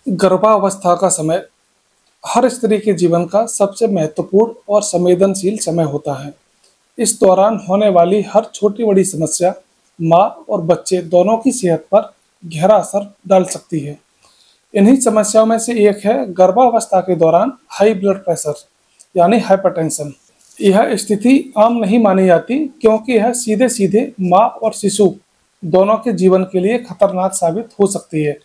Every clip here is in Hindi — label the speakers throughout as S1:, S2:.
S1: गर्भावस्था का समय हर स्त्री के जीवन का सबसे महत्वपूर्ण और संवेदनशील समय होता है। इस दौरान होने वाली हर छोटी बड़ी समस्या माँ और बच्चे दोनों की सेहत पर गहरा असर डाल सकती है। इन्हीं समस्याओं में से एक है गर्भावस्था के दौरान हाई ब्लड प्रेशर यानी हाइपरटेंशन। यह स्थिति आम नहीं मानी जाती क्योंकि यह सीधे सीधे माँ और शिशु दोनों के जीवन के लिए खतरनाक साबित हो सकती है।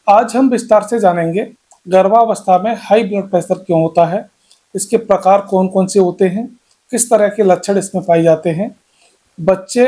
S1: आज हम विस्तार से जानेंगे गर्भावस्था में हाई ब्लड प्रेशर क्यों होता है, इसके प्रकार कौन कौन से होते हैं, किस तरह के लक्षण इसमें पाए जाते हैं, बच्चे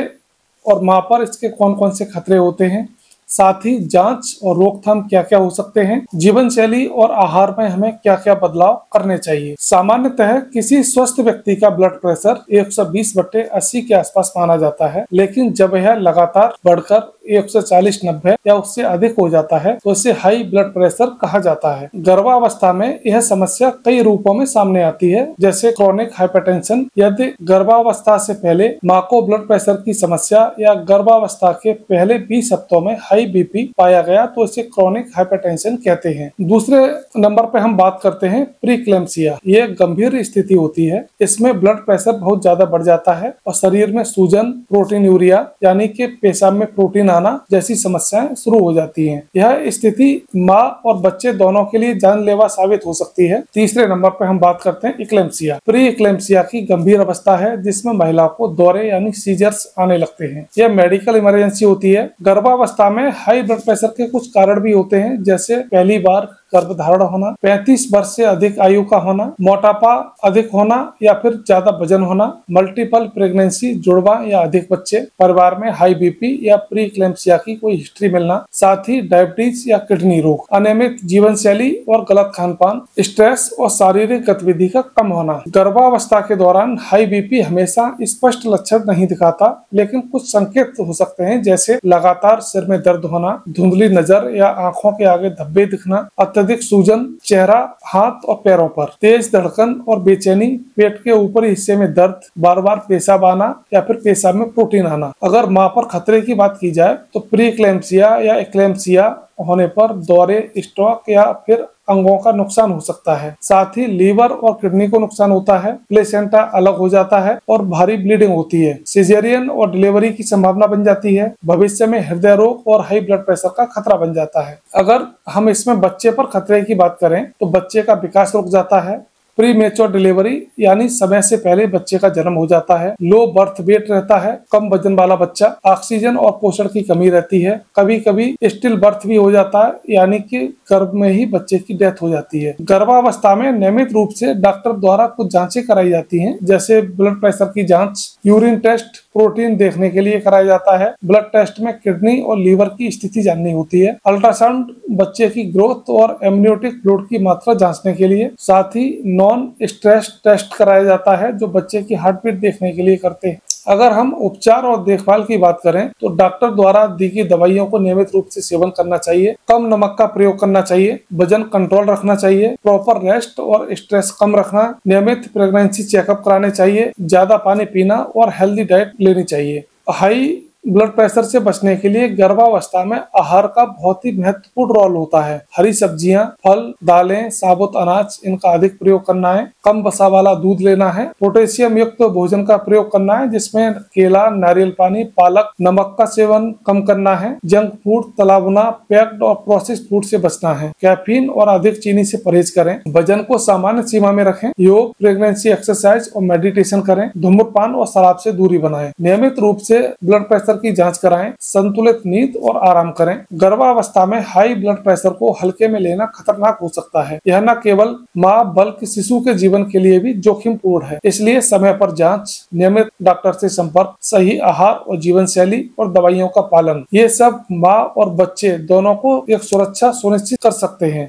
S1: और माँ पर इसके कौन कौन से खतरे होते हैं, साथ ही जांच और रोकथाम क्या क्या हो सकते हैं, जीवन शैली और आहार में हमें क्या क्या बदलाव करने चाहिए। सामान्यतः किसी स्वस्थ व्यक्ति का ब्लड प्रेशर 120/80 के आसपास माना जाता है, लेकिन जब यह लगातार बढ़कर 140/90 या उससे अधिक हो जाता है तो इसे हाई ब्लड प्रेशर कहा जाता है। गर्भावस्था में यह समस्या कई रूपों में सामने आती है, जैसे क्रोनिक हाइपरटेंशन। यदि गर्भावस्था से पहले माँ को ब्लड प्रेशर की समस्या या गर्भावस्था के पहले 20 हफ्तों में हाई बीपी पाया गया तो इसे क्रोनिक हाइपरटेंशन कहते हैं। दूसरे नंबर पे हम बात करते हैं प्रीक्लेम्सिया। ये गंभीर स्थिति होती है, इसमें ब्लड प्रेशर बहुत ज्यादा बढ़ जाता है और शरीर में सूजन, प्रोटीन यूरिया यानी कि पेशाब में प्रोटीन आना जैसी समस्याएं शुरू हो जाती हैं। यह स्थिति माँ और बच्चे दोनों के लिए जानलेवा साबित हो सकती है। तीसरे नंबर पे हम बात करते हैं इक्लेम्सिया। प्री इक्लेम्सिया की गंभीर अवस्था है जिसमें महिला को दौरे यानी सीजर्स आने लगते हैं। यह मेडिकल इमरजेंसी होती है। गर्भावस्था में हाई ब्लड प्रेशर के कुछ कारण भी होते हैं, जैसे पहली बार गर्भधारण होना, 35 वर्ष से अधिक आयु का होना, मोटापा अधिक होना या फिर ज्यादा वजन होना, मल्टीपल प्रेगनेंसी, जुड़वा या अधिक बच्चे, परिवार में हाई बीपी या प्री इक्लेम्सिया की कोई हिस्ट्री मिलना, साथ ही डायबिटीज या किडनी रोग, अनियमित जीवन शैली और गलत खान पान, स्ट्रेस और शारीरिक गतिविधि का कम होना। गर्भावस्था के दौरान हाई बीपी हमेशा स्पष्ट लक्षण नहीं दिखाता, लेकिन कुछ संकेत हो सकते हैं, जैसे लगातार सिर में दर्द होना, धुंधली नजर या आंखों के आगे धब्बे दिखना, अत्यधिक सूजन, चेहरा, हाथ और पैरों पर, तेज धड़कन और बेचैनी, पेट के ऊपरी हिस्से में दर्द, बार बार पेशाब आना या फिर पेशाब में प्रोटीन आना। अगर माँ पर खतरे की बात की जाए तो प्री इक्लेम्सिया या इक्लेम्सिया होने पर दौरे, स्ट्रोक या फिर अंगों का नुकसान हो सकता है। साथ ही लीवर और किडनी को नुकसान होता है, प्लेसेंटा अलग हो जाता है और भारी ब्लीडिंग होती है। सिजेरियन और डिलीवरी की संभावना बन जाती है। भविष्य में हृदय रोग और हाई ब्लड प्रेशर का खतरा बन जाता है। अगर हम इसमें बच्चे पर खतरे की बात करें तो बच्चे का विकास रुक जाता है। प्री मेच्योर डिलीवरी यानी समय से पहले बच्चे का जन्म हो जाता है। लो बर्थ वेट रहता है, कम वजन वाला बच्चा, ऑक्सीजन और पोषण की कमी रहती है। कभी कभी स्टिल बर्थ भी हो जाता है, यानी कि गर्भ में ही बच्चे की डेथ हो जाती है। गर्भावस्था में नियमित रूप से डॉक्टर द्वारा कुछ जांचें कराई जाती हैं, जैसे ब्लड प्रेशर की जांच, यूरिन टेस्ट, प्रोटीन देखने के लिए कराया जाता है। ब्लड टेस्ट में किडनी और लीवर की स्थिति जाननी होती है। अल्ट्रासाउंड बच्चे की ग्रोथ और एमनियोटिक फ्लूइड की मात्रा जांचने के लिए, साथ ही नॉन स्ट्रेस टेस्ट कराया जाता है जो बच्चे की हार्ट बीट देखने के लिए करते हैं। अगर हम उपचार और देखभाल की बात करें तो डॉक्टर द्वारा दी गई दवाइयों को नियमित रूप से सेवन करना चाहिए, कम नमक का प्रयोग करना चाहिए, वजन कंट्रोल रखना चाहिए, प्रॉपर रेस्ट और स्ट्रेस कम रखना, नियमित प्रेगनेंसी चेकअप कराने चाहिए, ज्यादा पानी पीना और हेल्दी डाइट लेनी चाहिए। हाई ब्लड प्रेशर से बचने के लिए गर्भावस्था में आहार का बहुत ही महत्वपूर्ण रोल होता है। हरी सब्जियां, फल, दालें, साबुत अनाज, इनका अधिक प्रयोग करना है। कम वसा वाला दूध लेना है। पोटेशियम युक्त भोजन का प्रयोग करना है, जिसमें केला, नारियल पानी, पालक, नमक का सेवन कम करना है। जंक फूड, तला भुना, पैक्ड और प्रोसेस्ड फूड से बचना है। कैफीन और अधिक चीनी से परहेज करें। वजन को सामान्य सीमा में रखें। योग, प्रेगनेंसी एक्सरसाइज और मेडिटेशन करें। धूम्रपान और शराब से दूरी बनाएं। नियमित रूप से ब्लड प्रेशर की जांच कराएं। संतुलित नींद और आराम करें। गर्भावस्था में हाई ब्लड प्रेशर को हल्के में लेना खतरनाक हो सकता है। यह न केवल माँ बल्कि शिशु के जीवन के लिए भी जोखिमपूर्ण है। इसलिए समय पर जांच, नियमित डॉक्टर से संपर्क, सही आहार और जीवन शैली और दवाइयों का पालन, ये सब माँ और बच्चे दोनों को एक सुरक्षा सुनिश्चित कर सकते हैं।